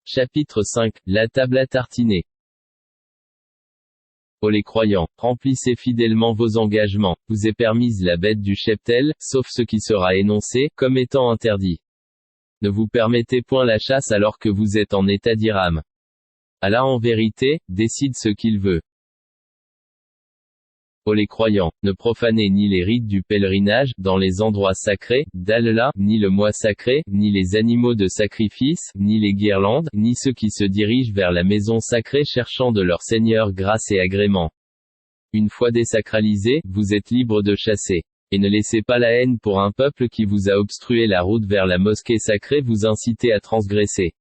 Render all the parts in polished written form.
Chapitre 5. La table à tartiner. Ô les croyants, remplissez fidèlement vos engagements, vous est permise la bête du cheptel, sauf ce qui sera énoncé, comme étant interdit. Ne vous permettez point la chasse alors que vous êtes en état d'Iram. Allah en vérité, décide ce qu'il veut. Ô les croyants, ne profanez ni les rites du pèlerinage, dans les endroits sacrés, d'Allah, ni le mois sacré, ni les animaux de sacrifice, ni les guirlandes, ni ceux qui se dirigent vers la maison sacrée cherchant de leur Seigneur grâce et agrément. Une fois désacralisés, vous êtes libres de chasser. Et ne laissez pas la haine pour un peuple qui vous a obstrué la route vers la mosquée sacrée vous inciter à transgresser.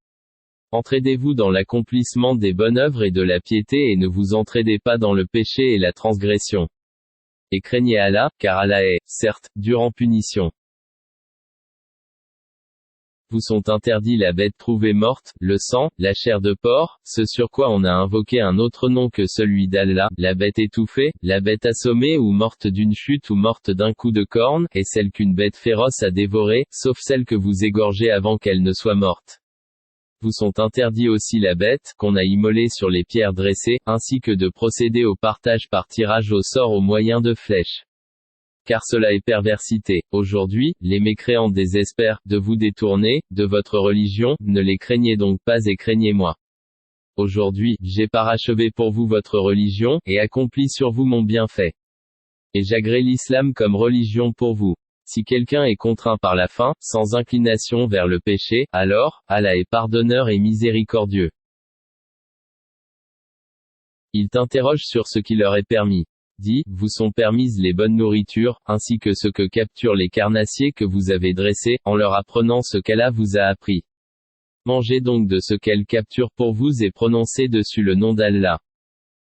Entraidez-vous dans l'accomplissement des bonnes œuvres et de la piété et ne vous entraidez pas dans le péché et la transgression. Et craignez Allah, car Allah est, certes, dur en punition. Vous sont interdits la bête trouvée morte, le sang, la chair de porc, ce sur quoi on a invoqué un autre nom que celui d'Allah, la bête étouffée, la bête assommée ou morte d'une chute ou morte d'un coup de corne, et celle qu'une bête féroce a dévorée, sauf celle que vous égorgez avant qu'elle ne soit morte. Vous sont interdits aussi la bête, qu'on a immolée sur les pierres dressées, ainsi que de procéder au partage par tirage au sort au moyen de flèches. Car cela est perversité. Aujourd'hui, les mécréants désespèrent, de vous détourner, de votre religion, ne les craignez donc pas et craignez-moi. Aujourd'hui, j'ai parachevé pour vous votre religion, et accompli sur vous mon bienfait. Et j'agrée l'islam comme religion pour vous. Si quelqu'un est contraint par la faim, sans inclination vers le péché, alors, Allah est pardonneur et miséricordieux. Il t'interroge sur ce qui leur est permis. Dis, vous sont permises les bonnes nourritures, ainsi que ce que capturent les carnassiers que vous avez dressés, en leur apprenant ce qu'Allah vous a appris. Mangez donc de ce qu'elle capture pour vous et prononcez dessus le nom d'Allah.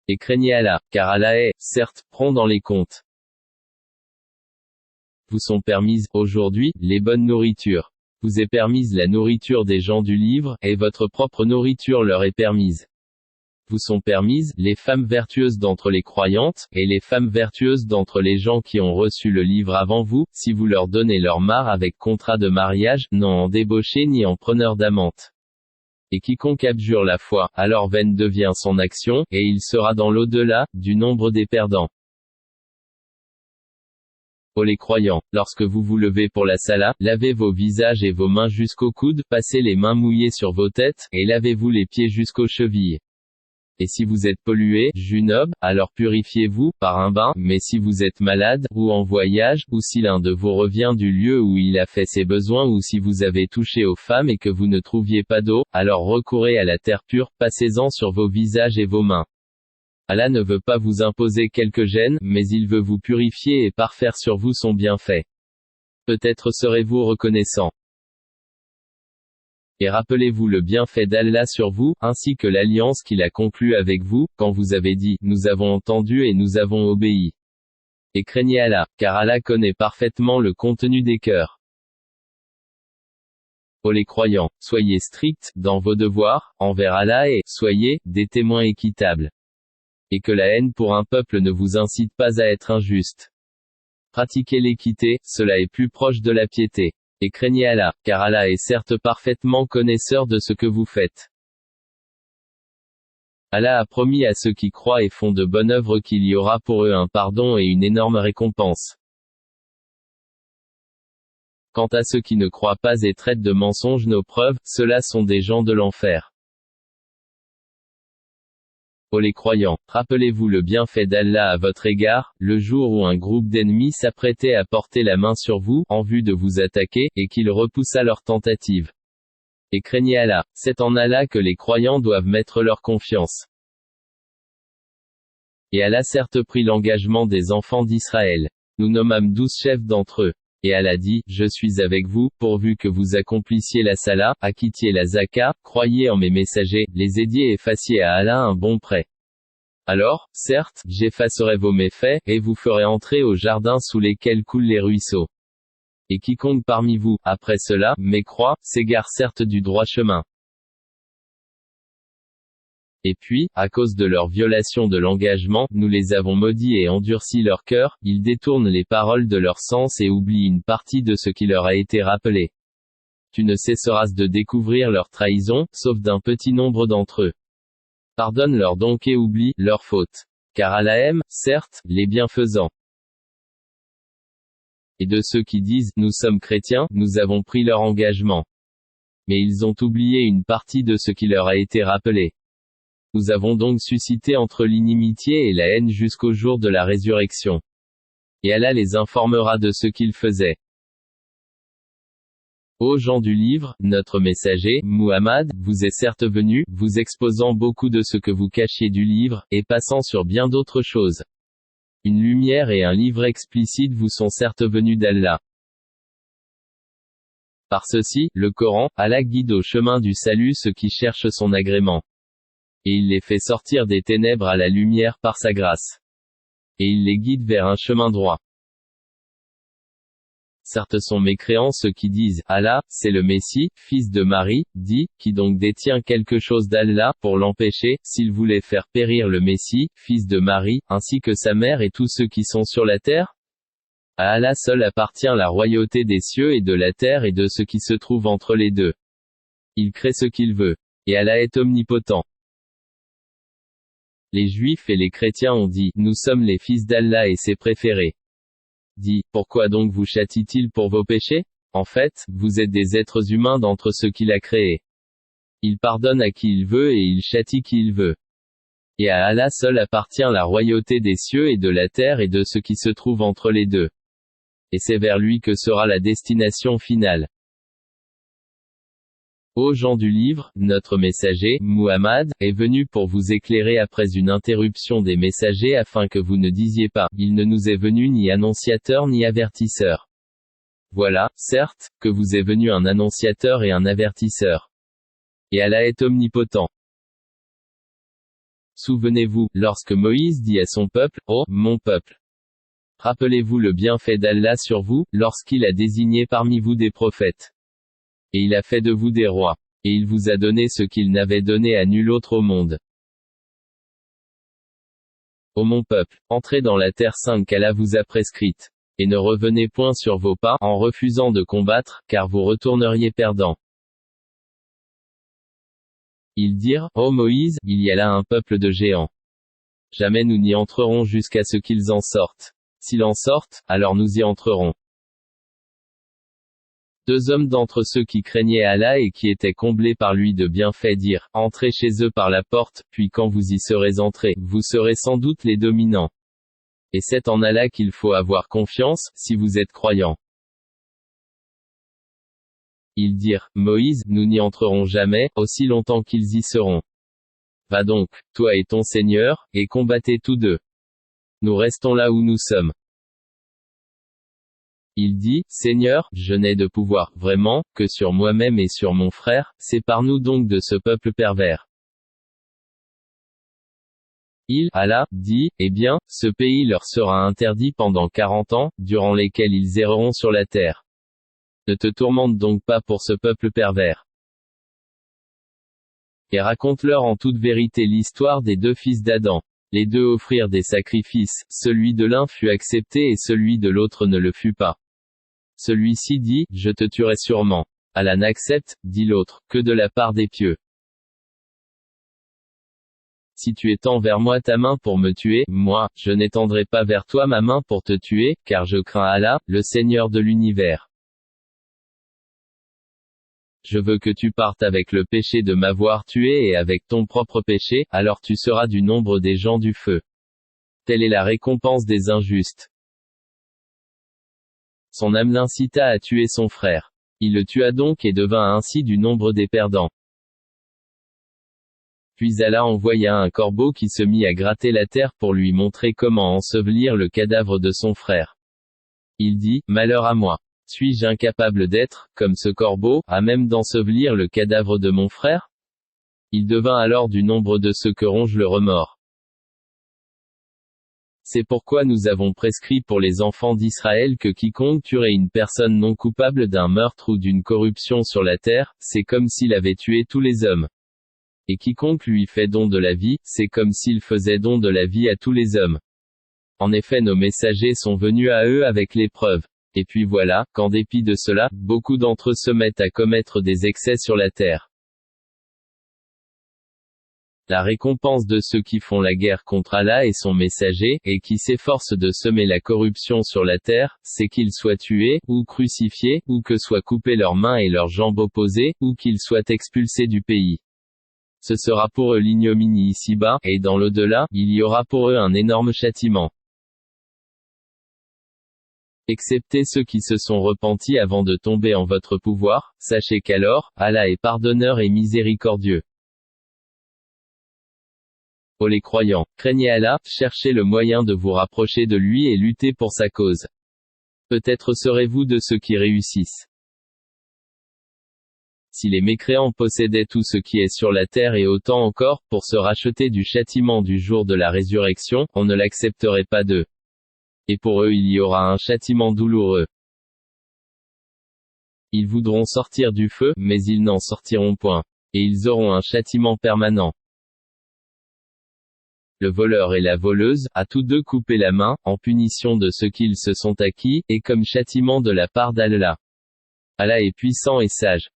Et craignez Allah, car Allah est, certes, prompt dans les comptes. Vous sont permises, aujourd'hui, les bonnes nourritures. Vous est permise la nourriture des gens du livre, et votre propre nourriture leur est permise. Vous sont permises, les femmes vertueuses d'entre les croyantes, et les femmes vertueuses d'entre les gens qui ont reçu le livre avant vous, si vous leur donnez leur mare avec contrat de mariage, non en débauché ni en preneur d'amante. Et quiconque abjure la foi, alors vaine devient son action, et il sera dans l'au-delà, du nombre des perdants. Ô les croyants, lorsque vous vous levez pour la salat, lavez vos visages et vos mains jusqu'aux coudes, passez les mains mouillées sur vos têtes, et lavez-vous les pieds jusqu'aux chevilles. Et si vous êtes pollué, junob, alors purifiez-vous, par un bain, mais si vous êtes malade, ou en voyage, ou si l'un de vous revient du lieu où il a fait ses besoins ou si vous avez touché aux femmes et que vous ne trouviez pas d'eau, alors recourez à la terre pure, passez-en sur vos visages et vos mains. Allah ne veut pas vous imposer quelque gêne, mais il veut vous purifier et parfaire sur vous son bienfait. Peut-être serez-vous reconnaissant. Et rappelez-vous le bienfait d'Allah sur vous, ainsi que l'alliance qu'il a conclue avec vous, quand vous avez dit, nous avons entendu et nous avons obéi. Et craignez Allah, car Allah connaît parfaitement le contenu des cœurs. Ô les croyants, soyez stricts, dans vos devoirs, envers Allah et, soyez, des témoins équitables. Et que la haine pour un peuple ne vous incite pas à être injuste. Pratiquez l'équité, cela est plus proche de la piété. Et craignez Allah, car Allah est certes parfaitement connaisseur de ce que vous faites. Allah a promis à ceux qui croient et font de bonnes œuvres qu'il y aura pour eux un pardon et une énorme récompense. Quant à ceux qui ne croient pas et traitent de mensonges nos preuves, ceux-là sont des gens de l'enfer. Ô les croyants, rappelez-vous le bienfait d'Allah à votre égard, le jour où un groupe d'ennemis s'apprêtait à porter la main sur vous, en vue de vous attaquer, et qu'il repoussa leur tentative. Et craignez Allah, c'est en Allah que les croyants doivent mettre leur confiance. Et Allah certes prit l'engagement des enfants d'Israël. Nous nommâmes 12 chefs d'entre eux. Et Allah dit, je suis avec vous, pourvu que vous accomplissiez la salat, acquittiez la zaka, croyiez en mes messagers, les aidiez et fassiez à Allah un bon prêt. Alors, certes, j'effacerai vos méfaits, et vous ferai entrer au jardin sous lesquels coulent les ruisseaux. Et quiconque parmi vous, après cela, mécroit, s'égare certes du droit chemin. Et puis, à cause de leur violation de l'engagement, nous les avons maudits et endurci leur cœur, ils détournent les paroles de leur sens et oublient une partie de ce qui leur a été rappelé. Tu ne cesseras de découvrir leur trahison, sauf d'un petit nombre d'entre eux. Pardonne-leur donc et oublie leurs fautes. Car Allah aime, certes, les bienfaisants. Et de ceux qui disent, nous sommes chrétiens, nous avons pris leur engagement. Mais ils ont oublié une partie de ce qui leur a été rappelé. Nous avons donc suscité entre l'inimitié et la haine jusqu'au jour de la résurrection. Et Allah les informera de ce qu'ils faisaient. Ô gens du livre, notre messager, Muhammad, vous est certes venu, vous exposant beaucoup de ce que vous cachiez du livre, et passant sur bien d'autres choses. Une lumière et un livre explicite vous sont certes venus d'Allah. Par ceci, le Coran, Allah guide au chemin du salut ceux qui cherchent son agrément. Et il les fait sortir des ténèbres à la lumière par sa grâce. Et il les guide vers un chemin droit. Certes sont mécréants ceux qui disent, Allah, c'est le Messie, fils de Marie, dit, qui donc détient quelque chose d'Allah, pour l'empêcher, s'il voulait faire périr le Messie, fils de Marie, ainsi que sa mère et tous ceux qui sont sur la terre? À Allah seul appartient la royauté des cieux et de la terre et de ce qui se trouve entre les deux. Il crée ce qu'il veut. Et Allah est omnipotent. Les Juifs et les chrétiens ont dit, nous sommes les fils d'Allah et ses préférés. Dit, pourquoi donc vous châtie-t-il pour vos péchés? En fait, vous êtes des êtres humains d'entre ceux qu'il a créés. Il pardonne à qui il veut et il châtie qui il veut. Et à Allah seul appartient la royauté des cieux et de la terre et de ce qui se trouve entre les deux. Et c'est vers lui que sera la destination finale. Ô gens du livre, notre messager, Muhammad, est venu pour vous éclairer après une interruption des messagers afin que vous ne disiez pas, il ne nous est venu ni annonciateur ni avertisseur. Voilà, certes, que vous est venu un annonciateur et un avertisseur. Et Allah est omnipotent. Souvenez-vous, lorsque Moïse dit à son peuple, ô, mon peuple. Rappelez-vous le bienfait d'Allah sur vous, lorsqu'il a désigné parmi vous des prophètes. Et il a fait de vous des rois. Et il vous a donné ce qu'il n'avait donné à nul autre au monde. Ô mon peuple, entrez dans la terre sainte qu'Allah vous a prescrite. Et ne revenez point sur vos pas, en refusant de combattre, car vous retourneriez perdants. Ils dirent, ô Moïse, il y a là un peuple de géants. Jamais nous n'y entrerons jusqu'à ce qu'ils en sortent. S'ils en sortent, alors nous y entrerons. Deux hommes d'entre ceux qui craignaient Allah et qui étaient comblés par lui de bienfaits dirent, entrez chez eux par la porte, puis quand vous y serez entrés, vous serez sans doute les dominants. Et c'est en Allah qu'il faut avoir confiance, si vous êtes croyants. Ils dirent, Moïse, nous n'y entrerons jamais, aussi longtemps qu'ils y seront. Va donc, toi et ton Seigneur, et combattez tous deux. Nous restons là où nous sommes. Il dit, Seigneur, je n'ai de pouvoir, vraiment, que sur moi-même et sur mon frère, sépare-nous donc de ce peuple pervers. Allah, dit, eh bien, ce pays leur sera interdit pendant 40 ans, durant lesquels ils erreront sur la terre. Ne te tourmente donc pas pour ce peuple pervers. Et raconte-leur en toute vérité l'histoire des deux fils d'Adam. Les deux offrirent des sacrifices, celui de l'un fut accepté et celui de l'autre ne le fut pas. Celui-ci dit, je te tuerai sûrement. Allah n'accepte, dit l'autre, que de la part des pieux. Si tu étends vers moi ta main pour me tuer, moi, je n'étendrai pas vers toi ma main pour te tuer, car je crains Allah, le Seigneur de l'univers. Je veux que tu partes avec le péché de m'avoir tué et avec ton propre péché, alors tu seras du nombre des gens du feu. Telle est la récompense des injustes. Son âme l'incita à tuer son frère. Il le tua donc et devint ainsi du nombre des perdants. Puis Allah envoya un corbeau qui se mit à gratter la terre pour lui montrer comment ensevelir le cadavre de son frère. Il dit, malheur à moi. Suis-je incapable d'être, comme ce corbeau, à même d'ensevelir le cadavre de mon frère? Il devint alors du nombre de ceux que ronge le remords. C'est pourquoi nous avons prescrit pour les enfants d'Israël que quiconque tuerait une personne non coupable d'un meurtre ou d'une corruption sur la terre, c'est comme s'il avait tué tous les hommes. Et quiconque lui fait don de la vie, c'est comme s'il faisait don de la vie à tous les hommes. En effet nos messagers sont venus à eux avec l'épreuve. Et puis voilà, qu'en dépit de cela, beaucoup d'entre eux se mettent à commettre des excès sur la terre. La récompense de ceux qui font la guerre contre Allah et son messager, et qui s'efforcent de semer la corruption sur la terre, c'est qu'ils soient tués, ou crucifiés, ou que soient coupées leurs mains et leurs jambes opposées, ou qu'ils soient expulsés du pays. Ce sera pour eux l'ignominie ici-bas, et dans l'au-delà, il y aura pour eux un énorme châtiment. Excepté ceux qui se sont repentis avant de tomber en votre pouvoir, sachez qu'alors, Allah est pardonneur et miséricordieux. Ô les croyants, craignez Allah, cherchez le moyen de vous rapprocher de lui et luttez pour sa cause. Peut-être serez-vous de ceux qui réussissent. Si les mécréants possédaient tout ce qui est sur la terre et autant encore, pour se racheter du châtiment du jour de la résurrection, on ne l'accepterait pas d'eux. Et pour eux il y aura un châtiment douloureux. Ils voudront sortir du feu, mais ils n'en sortiront point. Et ils auront un châtiment permanent. Le voleur et la voleuse, à tous deux coupé la main, en punition de ce qu'ils se sont acquis, et comme châtiment de la part d'Allah. Allah est puissant et sage.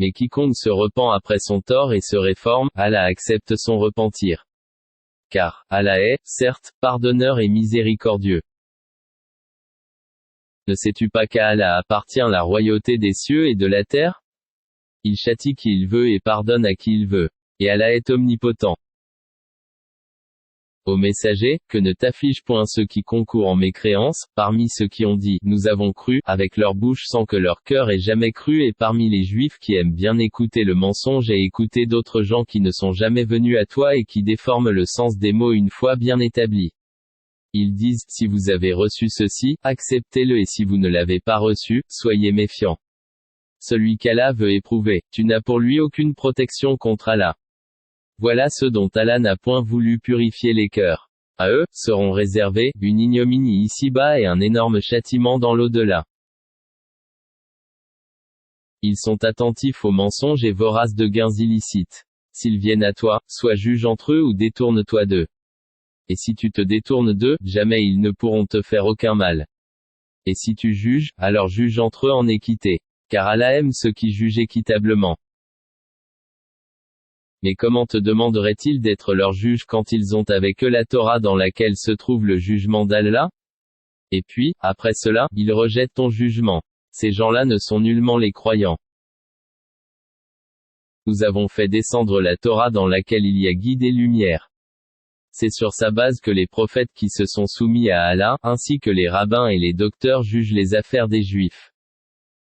Mais quiconque se repent après son tort et se réforme, Allah accepte son repentir. Car, Allah est, certes, pardonneur et miséricordieux. Ne sais-tu pas qu'à Allah appartient la royauté des cieux et de la terre? Il châtie qui il veut et pardonne à qui il veut. Et Allah est omnipotent. Ô messager, que ne t'afflige point ceux qui concourent en mécréance, parmi ceux qui ont dit « Nous avons cru » avec leur bouche sans que leur cœur ait jamais cru et parmi les juifs qui aiment bien écouter le mensonge et écouter d'autres gens qui ne sont jamais venus à toi et qui déforment le sens des mots une fois bien établis. Ils disent « Si vous avez reçu ceci, acceptez-le et si vous ne l'avez pas reçu, soyez méfiants. » Celui qu'Allah veut éprouver, tu n'as pour lui aucune protection contre Allah. Voilà ceux dont Allah n'a point voulu purifier les cœurs. À eux, seront réservés, une ignominie ici-bas et un énorme châtiment dans l'au-delà. Ils sont attentifs aux mensonges et voraces de gains illicites. S'ils viennent à toi, sois juge entre eux ou détourne-toi d'eux. Et si tu te détournes d'eux, jamais ils ne pourront te faire aucun mal. Et si tu juges, alors juge entre eux en équité. Car Allah aime ceux qui jugent équitablement. Mais comment te demanderait-il d'être leur juge quand ils ont avec eux la Torah dans laquelle se trouve le jugement d'Allah? Et puis, après cela, ils rejettent ton jugement. Ces gens-là ne sont nullement les croyants. Nous avons fait descendre la Torah dans laquelle il y a guide et lumière. C'est sur sa base que les prophètes qui se sont soumis à Allah, ainsi que les rabbins et les docteurs jugent les affaires des Juifs.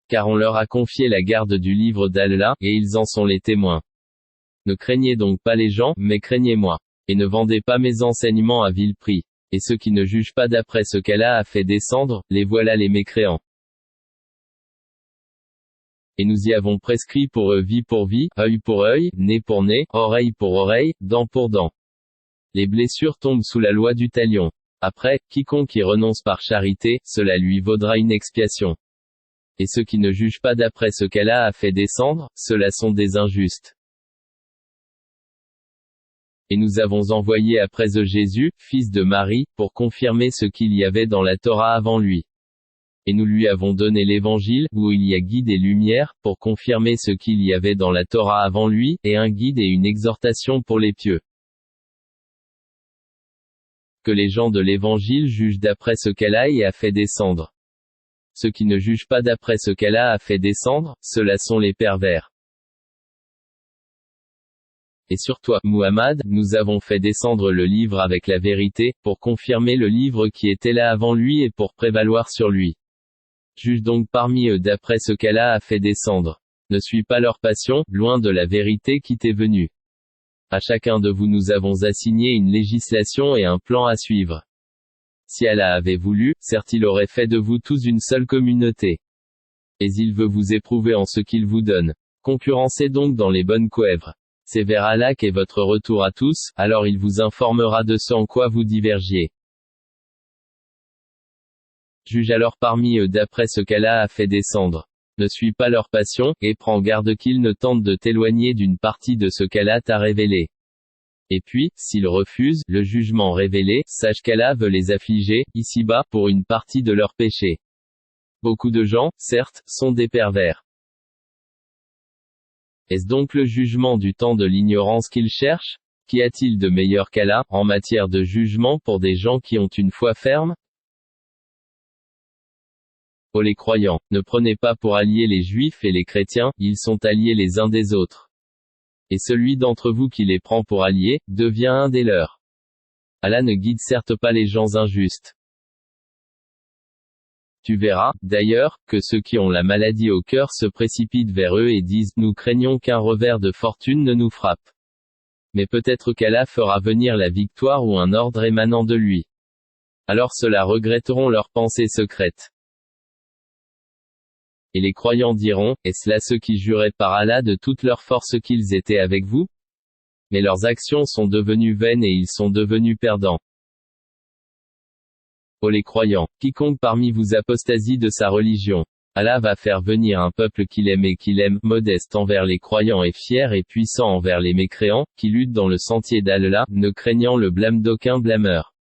Car on leur a confié la garde du livre d'Allah, et ils en sont les témoins. Ne craignez donc pas les gens, mais craignez-moi. Et ne vendez pas mes enseignements à vil prix. Et ceux qui ne jugent pas d'après ce qu'Allah a fait descendre, les voilà les mécréants. Et nous y avons prescrit pour eux vie pour vie, œil pour œil, nez pour nez, oreille pour oreille, dent pour dent. Les blessures tombent sous la loi du talion. Après, quiconque y renonce par charité, cela lui vaudra une expiation. Et ceux qui ne jugent pas d'après ce qu'Allah a fait descendre, ceux-là sont des injustes. Et nous avons envoyé après eux Jésus, fils de Marie, pour confirmer ce qu'il y avait dans la Torah avant lui. Et nous lui avons donné l'évangile, où il y a guide et lumière, pour confirmer ce qu'il y avait dans la Torah avant lui, et un guide et une exhortation pour les pieux. Que les gens de l'évangile jugent d'après ce qu'Allah a fait descendre. Ceux qui ne jugent pas d'après ce qu'Allah a fait descendre, ceux-là sont les pervers. Et sur toi, Muhammad, nous avons fait descendre le livre avec la vérité, pour confirmer le livre qui était là avant lui et pour prévaloir sur lui. Juge donc parmi eux d'après ce qu'Allah a fait descendre. Ne suis pas leur passion, loin de la vérité qui t'est venue. À chacun de vous nous avons assigné une législation et un plan à suivre. Si Allah avait voulu, certes il aurait fait de vous tous une seule communauté. Et il veut vous éprouver en ce qu'il vous donne. Concurrencez donc dans les bonnes couèvres. C'est vers Allah qu'est votre retour à tous, alors il vous informera de ce en quoi vous divergiez. Juge alors parmi eux d'après ce qu'Allah a fait descendre. Ne suis pas leur passion, et prends garde qu'ils ne tentent de t'éloigner d'une partie de ce qu'Allah t'a révélé. Et puis, s'ils refusent le jugement révélé, sache qu'Allah veut les affliger, ici-bas, pour une partie de leurs péchés. Beaucoup de gens, certes, sont des pervers. Est-ce donc le jugement du temps de l'ignorance qu'ils cherchent? Qu'y a-t-il de meilleur qu'Allah, en matière de jugement pour des gens qui ont une foi ferme? Ô les croyants, ne prenez pas pour alliés les juifs et les chrétiens, ils sont alliés les uns des autres. Et celui d'entre vous qui les prend pour alliés, devient un des leurs. Allah ne guide certes pas les gens injustes. Tu verras, d'ailleurs, que ceux qui ont la maladie au cœur se précipitent vers eux et disent, nous craignons qu'un revers de fortune ne nous frappe. Mais peut-être qu'Allah fera venir la victoire ou un ordre émanant de lui. Alors ceux-là regretteront leurs pensées secrètes. Et les croyants diront, est-ce là ceux qui juraient par Allah de toute leur force qu'ils étaient avec vous? Mais leurs actions sont devenues vaines et ils sont devenus perdants. Ô les croyants, quiconque parmi vous apostasie de sa religion, Allah va faire venir un peuple qu'il aime et qu'il aime, modeste envers les croyants et fier et puissant envers les mécréants, qui luttent dans le sentier d'Allah, ne craignant le blâme d'aucun blâmeur.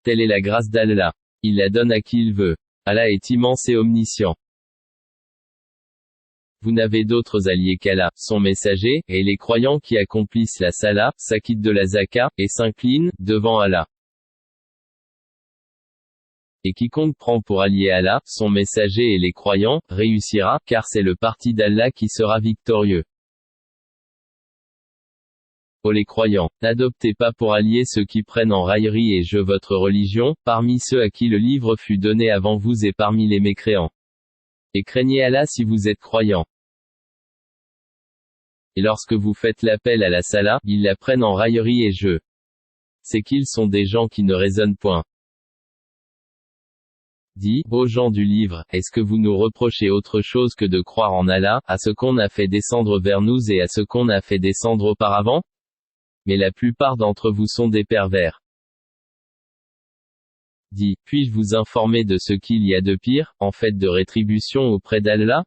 Telle est la grâce d'Allah. Il la donne à qui il veut. Allah est immense et omniscient. Vous n'avez d'autres alliés qu'Allah, son messager, et les croyants qui accomplissent la salah, s'acquittent de la zaka, et s'inclinent, devant Allah. Et quiconque prend pour allié Allah, son messager et les croyants, réussira, car c'est le parti d'Allah qui sera victorieux. Ô les croyants, n'adoptez pas pour alliés ceux qui prennent en raillerie et jeu votre religion, parmi ceux à qui le livre fut donné avant vous et parmi les mécréants. Et craignez Allah si vous êtes croyants. Et lorsque vous faites l'appel à la salah, ils la prennent en raillerie et jeu. C'est qu'ils sont des gens qui ne raisonnent point. Dis, ô gens du livre, est-ce que vous nous reprochez autre chose que de croire en Allah, à ce qu'on a fait descendre vers nous et à ce qu'on a fait descendre auparavant? Mais la plupart d'entre vous sont des pervers. Dis, puis-je vous informer de ce qu'il y a de pire, en fait de rétribution auprès d'Allah?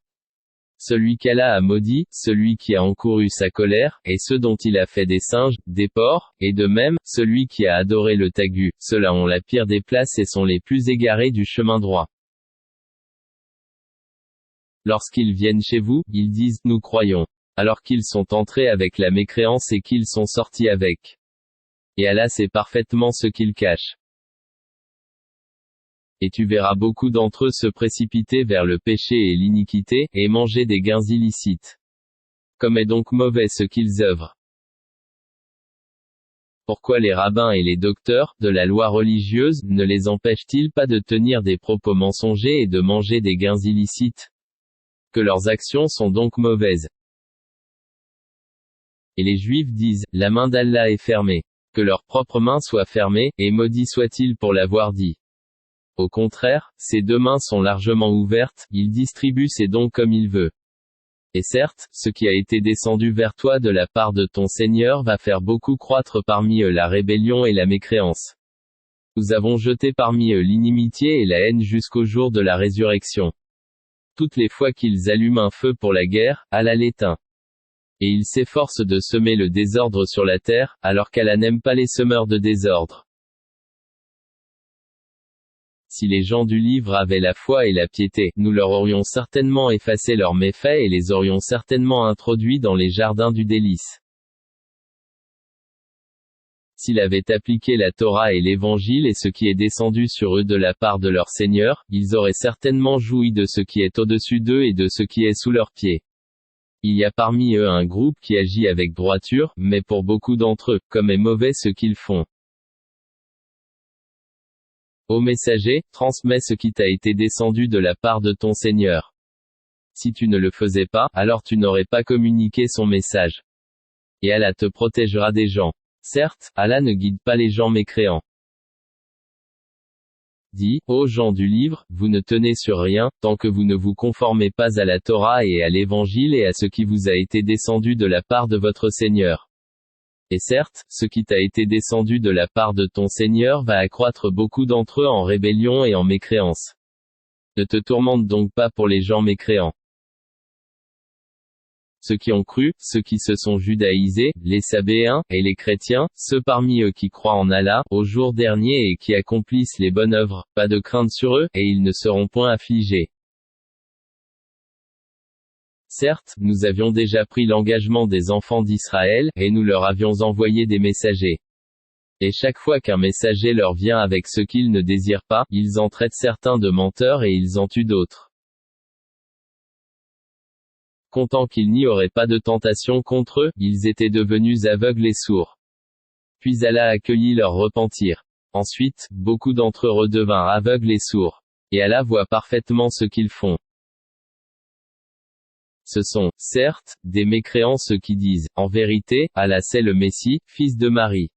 Celui qu'Allah a maudit, celui qui a encouru sa colère, et ceux dont il a fait des singes, des porcs, et de même, celui qui a adoré le tagu, ceux-là ont la pire des places et sont les plus égarés du chemin droit. Lorsqu'ils viennent chez vous, ils disent, nous croyons. Alors qu'ils sont entrés avec la mécréance et qu'ils sont sortis avec. Et Allah sait parfaitement ce qu'ils cachent. Et tu verras beaucoup d'entre eux se précipiter vers le péché et l'iniquité, et manger des gains illicites. Comme est donc mauvais ce qu'ils œuvrent. Pourquoi les rabbins et les docteurs, de la loi religieuse, ne les empêchent-ils pas de tenir des propos mensongers et de manger des gains illicites? Que leurs actions sont donc mauvaises. Et les Juifs disent, la main d'Allah est fermée. Que leur propre main soit fermée, et maudit soit-il pour l'avoir dit. Au contraire, ses deux mains sont largement ouvertes, il distribue ses dons comme il veut. Et certes, ce qui a été descendu vers toi de la part de ton Seigneur va faire beaucoup croître parmi eux la rébellion et la mécréance. Nous avons jeté parmi eux l'inimitié et la haine jusqu'au jour de la résurrection. Toutes les fois qu'ils allument un feu pour la guerre, Allah l'éteint. Et ils s'efforcent de semer le désordre sur la terre, alors qu'Allah n'aime pas les semeurs de désordre. Si les gens du livre avaient la foi et la piété, nous leur aurions certainement effacé leurs méfaits et les aurions certainement introduits dans les jardins du délice. S'ils avaient appliqué la Torah et l'Évangile et ce qui est descendu sur eux de la part de leur Seigneur, ils auraient certainement joui de ce qui est au-dessus d'eux et de ce qui est sous leurs pieds. Il y a parmi eux un groupe qui agit avec droiture, mais pour beaucoup d'entre eux, comme est mauvais ce qu'ils font. Ô messager, transmets ce qui t'a été descendu de la part de ton Seigneur. Si tu ne le faisais pas, alors tu n'aurais pas communiqué son message. Et Allah te protégera des gens. Certes, Allah ne guide pas les gens mécréants. Dis, ô gens du livre, vous ne tenez sur rien, tant que vous ne vous conformez pas à la Torah et à l'Évangile et à ce qui vous a été descendu de la part de votre Seigneur. Et certes, ce qui t'a été descendu de la part de ton Seigneur va accroître beaucoup d'entre eux en rébellion et en mécréance. Ne te tourmente donc pas pour les gens mécréants. ceux qui ont cru, ceux qui se sont judaïsés, les Sabéens, et les chrétiens, ceux parmi eux qui croient en Allah, au jour dernier et qui accomplissent les bonnes œuvres, pas de crainte sur eux, et ils ne seront point affligés. Certes, nous avions déjà pris l'engagement des enfants d'Israël, et nous leur avions envoyé des messagers. Et chaque fois qu'un messager leur vient avec ce qu'ils ne désirent pas, ils en traitent certains de menteurs et ils en tuent d'autres. Comptant qu'il n'y aurait pas de tentation contre eux, ils étaient devenus aveugles et sourds. Puis Allah accueillit leur repentir. Ensuite, beaucoup d'entre eux redevinrent aveugles et sourds. Et Allah voit parfaitement ce qu'ils font. Ce sont, certes, des mécréants ceux qui disent, en vérité, Allah c'est le Messie, fils de Marie.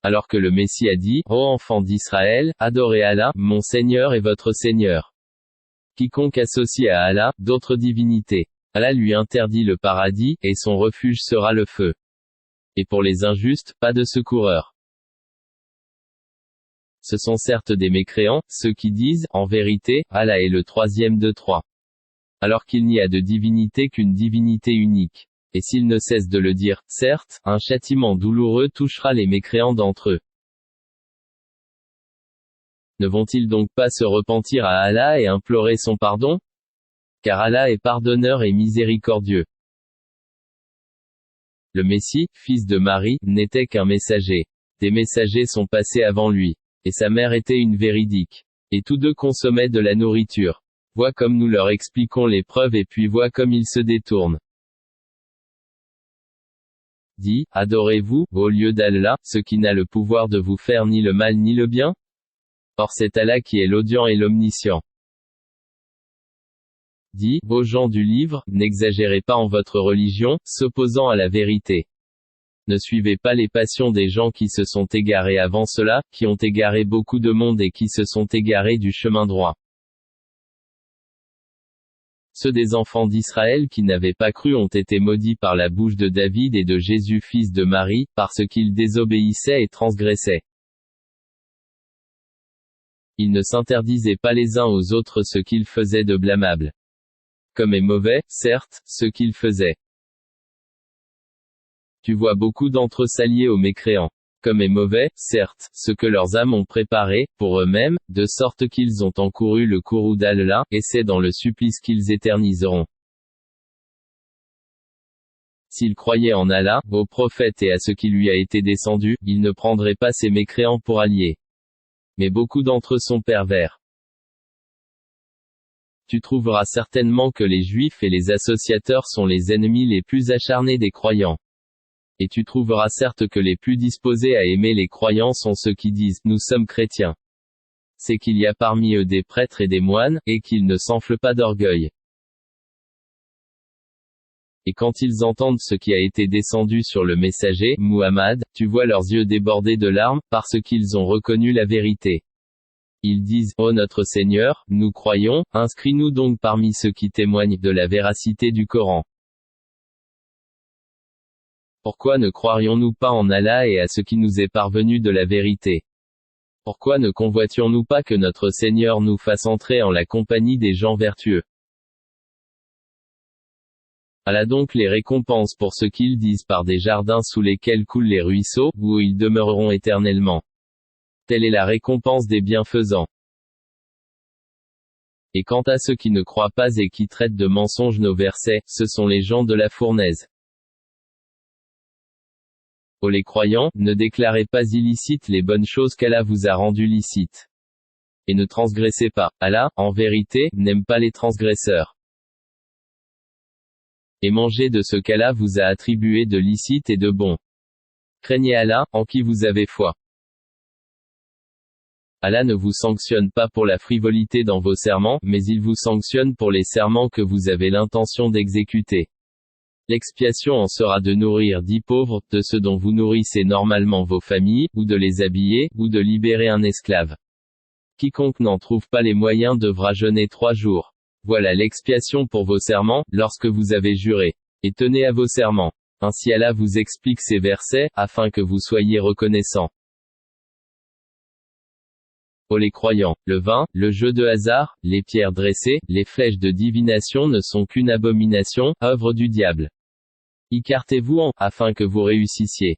Alors que le Messie a dit, ô enfants d'Israël, adorez Allah, mon Seigneur et votre Seigneur. Quiconque associe à Allah, d'autres divinités. Allah lui interdit le paradis, et son refuge sera le feu. Et pour les injustes, pas de secoureur. Ce sont certes des mécréants, ceux qui disent, en vérité, Allah est le troisième de trois. Alors qu'il n'y a de divinité qu'une divinité unique. Et s'ils ne cessent de le dire, certes, un châtiment douloureux touchera les mécréants d'entre eux. Ne vont-ils donc pas se repentir à Allah et implorer son pardon? Car Allah est pardonneur et miséricordieux. Le Messie, fils de Marie, n'était qu'un messager. Des messagers sont passés avant lui. Et sa mère était une véridique. Et tous deux consommaient de la nourriture. Vois comme nous leur expliquons les preuves et puis vois comme ils se détournent. Dis, adorez-vous, au lieu d'Allah, ce qui n'a le pouvoir de vous faire ni le mal ni le bien? Or c'est Allah qui est l'audient et l'omniscient. Dis, ô gens du livre, n'exagérez pas en votre religion, s'opposant à la vérité. Ne suivez pas les passions des gens qui se sont égarés avant cela, qui ont égaré beaucoup de monde et qui se sont égarés du chemin droit. Ceux des enfants d'Israël qui n'avaient pas cru ont été maudits par la bouche de David et de Jésus fils de Marie, parce qu'ils désobéissaient et transgressaient. Ils ne s'interdisaient pas les uns aux autres ce qu'ils faisaient de blâmable. Comme est mauvais, certes, ce qu'ils faisaient. Tu vois beaucoup d'entre eux s'allier aux mécréants. Comme est mauvais, certes, ce que leurs âmes ont préparé, pour eux-mêmes, de sorte qu'ils ont encouru le courroux d'Allah, et c'est dans le supplice qu'ils éterniseront. S'ils croyaient en Allah, au prophète et à ce qui lui a été descendu, ils ne prendraient pas ces mécréants pour alliés. Mais beaucoup d'entre eux sont pervers. Tu trouveras certainement que les Juifs et les associateurs sont les ennemis les plus acharnés des croyants. Et tu trouveras certes que les plus disposés à aimer les croyants sont ceux qui disent « Nous sommes chrétiens ». C'est qu'il y a parmi eux des prêtres et des moines, et qu'ils ne s'enflent pas d'orgueil. Et quand ils entendent ce qui a été descendu sur le messager, Muhammad, tu vois leurs yeux déborder de larmes, parce qu'ils ont reconnu la vérité. Ils disent « Ô notre Seigneur, nous croyons, inscris-nous donc parmi ceux qui témoignent de la véracité du Coran. » Pourquoi ne croirions-nous pas en Allah et à ce qui nous est parvenu de la vérité? Pourquoi ne convoitions-nous pas que notre Seigneur nous fasse entrer en la compagnie des gens vertueux? Allah donc les récompense pour ce qu'ils disent par des jardins sous lesquels coulent les ruisseaux, où ils demeureront éternellement. Telle est la récompense des bienfaisants. Et quant à ceux qui ne croient pas et qui traitent de mensonges nos versets, ce sont les gens de la fournaise. Ô les croyants, ne déclarez pas illicites les bonnes choses qu'Allah vous a rendues licites. Et ne transgressez pas. Allah, en vérité, n'aime pas les transgresseurs. Et mangez de ce qu'Allah vous a attribué de licite et de bon. Craignez Allah, en qui vous avez foi. Allah ne vous sanctionne pas pour la frivolité dans vos serments, mais il vous sanctionne pour les serments que vous avez l'intention d'exécuter. L'expiation en sera de nourrir 10 pauvres, de ceux dont vous nourrissez normalement vos familles, ou de les habiller, ou de libérer un esclave. Quiconque n'en trouve pas les moyens devra jeûner 3 jours. Voilà l'expiation pour vos serments, lorsque vous avez juré. Et tenez à vos serments. Ainsi Allah vous explique ces versets, afin que vous soyez reconnaissants. Ô les croyants, le vin, le jeu de hasard, les pierres dressées, les flèches de divination ne sont qu'une abomination, œuvre du diable. Écartez-vous afin que vous réussissiez.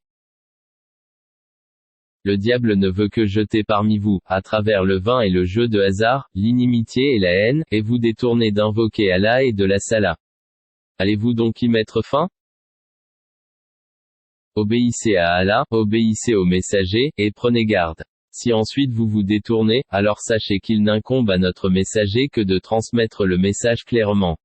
Le diable ne veut que jeter parmi vous, à travers le vin et le jeu de hasard, l'inimitié et la haine, et vous détourner d'invoquer Allah et de la salat. Allez-vous donc y mettre fin? Obéissez à Allah, obéissez au messager, et prenez garde. Si ensuite vous vous détournez, alors sachez qu'il n'incombe à notre messager que de transmettre le message clairement.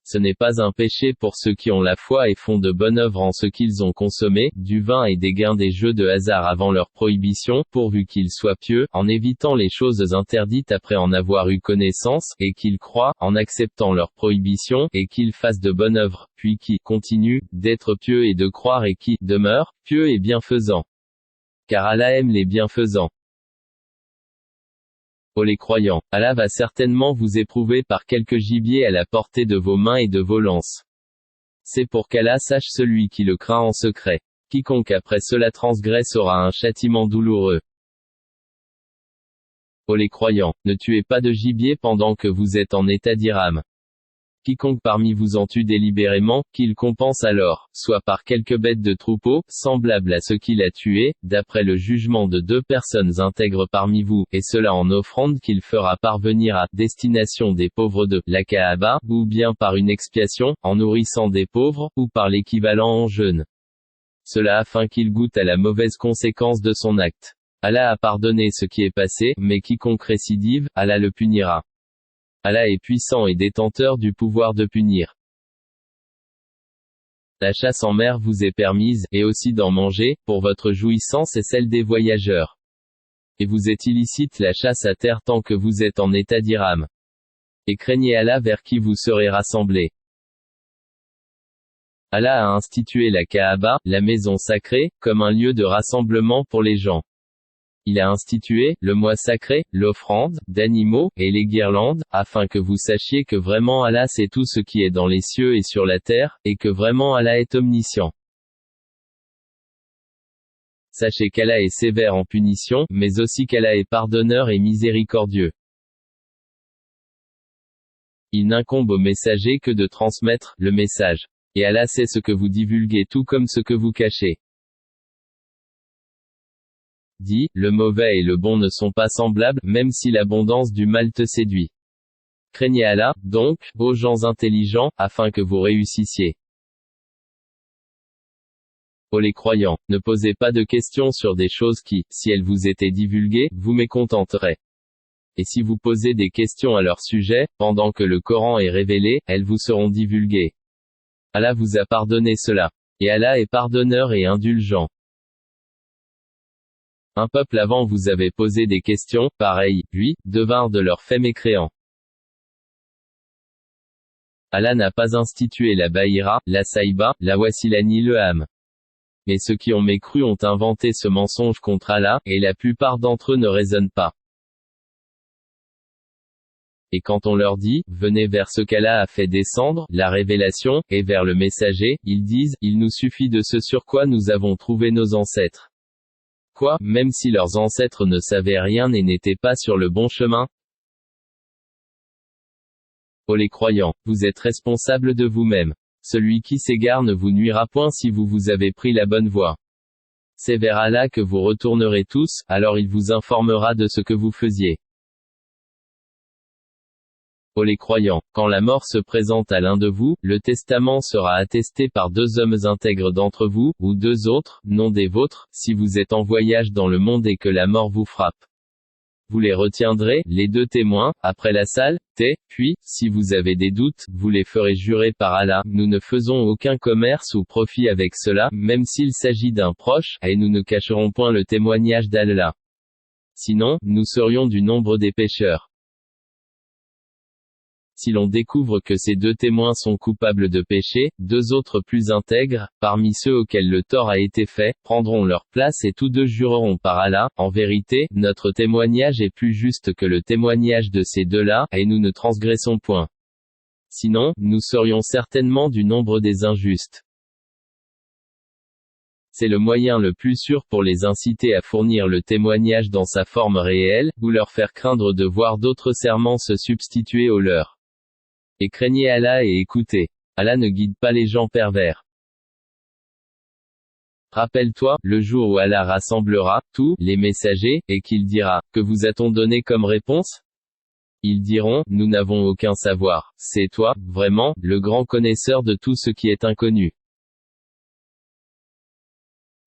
Ce n'est pas un péché pour ceux qui ont la foi et font de bonnes œuvres en ce qu'ils ont consommé, du vin et des gains des jeux de hasard avant leur prohibition, pourvu qu'ils soient pieux, en évitant les choses interdites après en avoir eu connaissance, et qu'ils croient, en acceptant leur prohibition, et qu'ils fassent de bonnes œuvres, puis qui continuent d'être pieux et de croire et qui demeurent pieux et bienfaisants. Car Allah aime les bienfaisants. Ô les croyants, Allah va certainement vous éprouver par quelque gibier à la portée de vos mains et de vos lances. C'est pour qu'Allah sache celui qui le craint en secret. Quiconque après cela transgresse aura un châtiment douloureux. Ô les croyants, ne tuez pas de gibier pendant que vous êtes en état d'ihram. Quiconque parmi vous en tue délibérément, qu'il compense alors, soit par quelque bête de troupeau, semblable à ce qu'il a tué, d'après le jugement de 2 personnes intègres parmi vous, et cela en offrande qu'il fera parvenir à destination des pauvres de la Kaaba, ou bien par une expiation, en nourrissant des pauvres, ou par l'équivalent en jeûne. Cela afin qu'il goûte à la mauvaise conséquence de son acte. Allah a pardonné ce qui est passé, mais quiconque récidive, Allah le punira. Allah est puissant et détenteur du pouvoir de punir. La chasse en mer vous est permise, et aussi d'en manger, pour votre jouissance et celle des voyageurs. Et vous est illicite la chasse à terre tant que vous êtes en état d'ihram. Et craignez Allah vers qui vous serez rassemblés. Allah a institué la Kaaba, la maison sacrée, comme un lieu de rassemblement pour les gens. Il a institué le mois sacré, l'offrande d'animaux, et les guirlandes, afin que vous sachiez que vraiment Allah sait tout ce qui est dans les cieux et sur la terre, et que vraiment Allah est omniscient. Sachez qu'Allah est sévère en punition, mais aussi qu'Allah est pardonneur et miséricordieux. Il n'incombe au messager que de transmettre le message. Et Allah sait ce que vous divulguez tout comme ce que vous cachez. Dit, le mauvais et le bon ne sont pas semblables, même si l'abondance du mal te séduit. Craignez Allah, donc, ô gens intelligents, afin que vous réussissiez. Ô les croyants, ne posez pas de questions sur des choses qui, si elles vous étaient divulguées, vous mécontenteraient. Et si vous posez des questions à leur sujet, pendant que le Coran est révélé, elles vous seront divulguées. Allah vous a pardonné cela. Et Allah est pardonneur et indulgent. Un peuple avant vous avait posé des questions, pareilles, puis, devinrent de leurs faits mécréants. Allah n'a pas institué la Bahira, la Saïba, la Wassila ni le Ham. Mais ceux qui ont mécru ont inventé ce mensonge contre Allah, et la plupart d'entre eux ne raisonnent pas. Et quand on leur dit, venez vers ce qu'Allah a fait descendre, la révélation, et vers le messager, ils disent, il nous suffit de ce sur quoi nous avons trouvé nos ancêtres. Quoi, même si leurs ancêtres ne savaient rien et n'étaient pas sur le bon chemin? Ô les croyants, vous êtes responsables de vous-même. Celui qui s'égare ne vous nuira point si vous avez pris la bonne voie. C'est vers Allah que vous retournerez tous, alors il vous informera de ce que vous faisiez. Ô les croyants, quand la mort se présente à l'un de vous, le testament sera attesté par 2 hommes intègres d'entre vous, ou 2 autres, non des vôtres, si vous êtes en voyage dans le monde et que la mort vous frappe. Vous les retiendrez, les 2 témoins, après la saleté, puis, si vous avez des doutes, vous les ferez jurer par Allah, nous ne faisons aucun commerce ou profit avec cela, même s'il s'agit d'un proche, et nous ne cacherons point le témoignage d'Allah. Sinon, nous serions du nombre des pécheurs. Si l'on découvre que ces 2 témoins sont coupables de péché, 2 autres plus intègres, parmi ceux auxquels le tort a été fait, prendront leur place et tous 2 jureront par Allah, en vérité, notre témoignage est plus juste que le témoignage de ces 2-là, et nous ne transgressons point. Sinon, nous serions certainement du nombre des injustes. C'est le moyen le plus sûr pour les inciter à fournir le témoignage dans sa forme réelle, ou leur faire craindre de voir d'autres serments se substituer aux leurs. Et craignez Allah et écoutez. Allah ne guide pas les gens pervers. Rappelle-toi, le jour où Allah rassemblera tous les messagers, et qu'il dira, que vous a-t-on donné comme réponse? Ils diront, nous n'avons aucun savoir, c'est toi, vraiment, le grand connaisseur de tout ce qui est inconnu.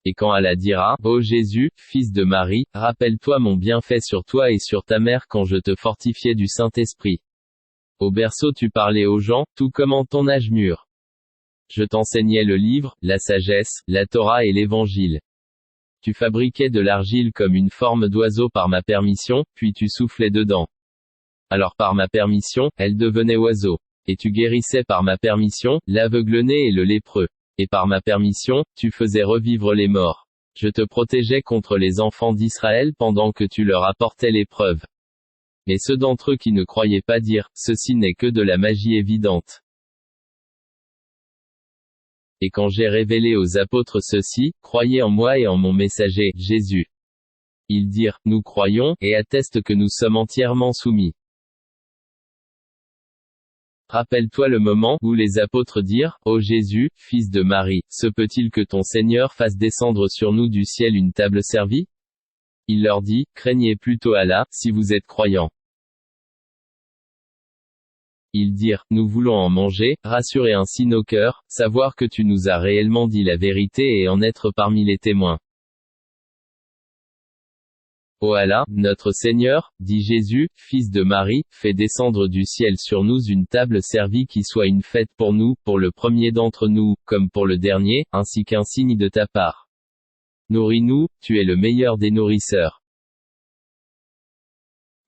Et quand Allah dira, ô Jésus, fils de Marie, rappelle-toi mon bienfait sur toi et sur ta mère quand je te fortifiais du Saint-Esprit. Au berceau tu parlais aux gens, tout comme en ton âge mûr. Je t'enseignais le livre, la sagesse, la Torah et l'Évangile. Tu fabriquais de l'argile comme une forme d'oiseau par ma permission, puis tu soufflais dedans. Alors par ma permission, elle devenait oiseau. Et tu guérissais par ma permission, l'aveugle-né et le lépreux. Et par ma permission, tu faisais revivre les morts. Je te protégeais contre les enfants d'Israël pendant que tu leur apportais l'épreuve. Mais ceux d'entre eux qui ne croyaient pas dirent, ceci n'est que de la magie évidente. Et quand j'ai révélé aux apôtres ceci, croyez en moi et en mon messager, Jésus. Ils dirent, nous croyons, et attestent que nous sommes entièrement soumis. Rappelle-toi le moment où les apôtres dirent, ô Jésus, fils de Marie, se peut-il que ton Seigneur fasse descendre sur nous du ciel une table servie? Il leur dit, craignez plutôt Allah, si vous êtes croyants. Ils dirent, nous voulons en manger, rassurer ainsi nos cœurs, savoir que tu nous as réellement dit la vérité et en être parmi les témoins. Ô Allah, notre Seigneur, dit Jésus, fils de Marie, fais descendre du ciel sur nous une table servie qui soit une fête pour nous, pour le premier d'entre nous, comme pour le dernier, ainsi qu'un signe de ta part. Nourris-nous, tu es le meilleur des nourrisseurs.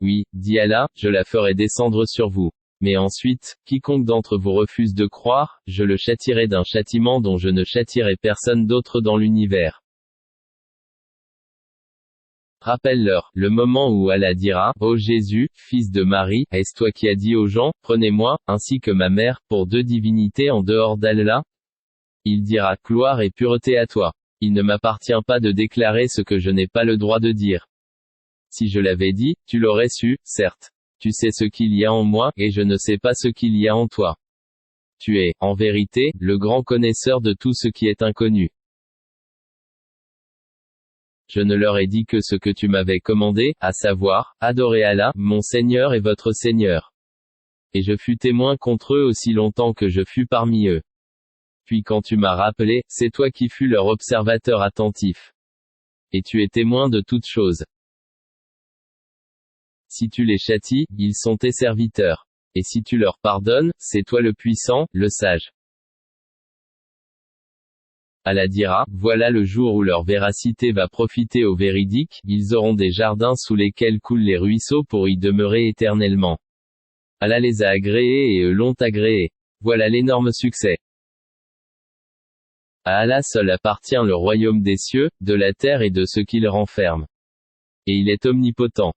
Oui, dit Allah, je la ferai descendre sur vous. Mais ensuite, quiconque d'entre vous refuse de croire, je le châtierai d'un châtiment dont je ne châtierai personne d'autre dans l'univers. Rappelle-leur, le moment où Allah dira, ô Jésus, fils de Marie, est-ce toi qui as dit aux gens, prenez-moi, ainsi que ma mère, pour deux divinités en dehors d'Allah? Il dira, gloire et pureté à toi. Il ne m'appartient pas de déclarer ce que je n'ai pas le droit de dire. Si je l'avais dit, tu l'aurais su, certes. Tu sais ce qu'il y a en moi, et je ne sais pas ce qu'il y a en toi. Tu es, en vérité, le grand connaisseur de tout ce qui est inconnu. Je ne leur ai dit que ce que tu m'avais commandé, à savoir, adorez Allah, mon Seigneur et votre Seigneur. Et je fus témoin contre eux aussi longtemps que je fus parmi eux. Puis quand tu m'as rappelé, c'est toi qui fus leur observateur attentif. Et tu es témoin de toutes choses. Si tu les châties, ils sont tes serviteurs. Et si tu leur pardonnes, c'est toi le puissant, le sage. Allah dira, voilà le jour où leur véracité va profiter aux véridiques, ils auront des jardins sous lesquels coulent les ruisseaux pour y demeurer éternellement. Allah les a agréés et eux l'ont agréé. Voilà l'énorme succès. À Allah seul appartient le royaume des cieux, de la terre et de ce qu'il renferme. Et il est omnipotent.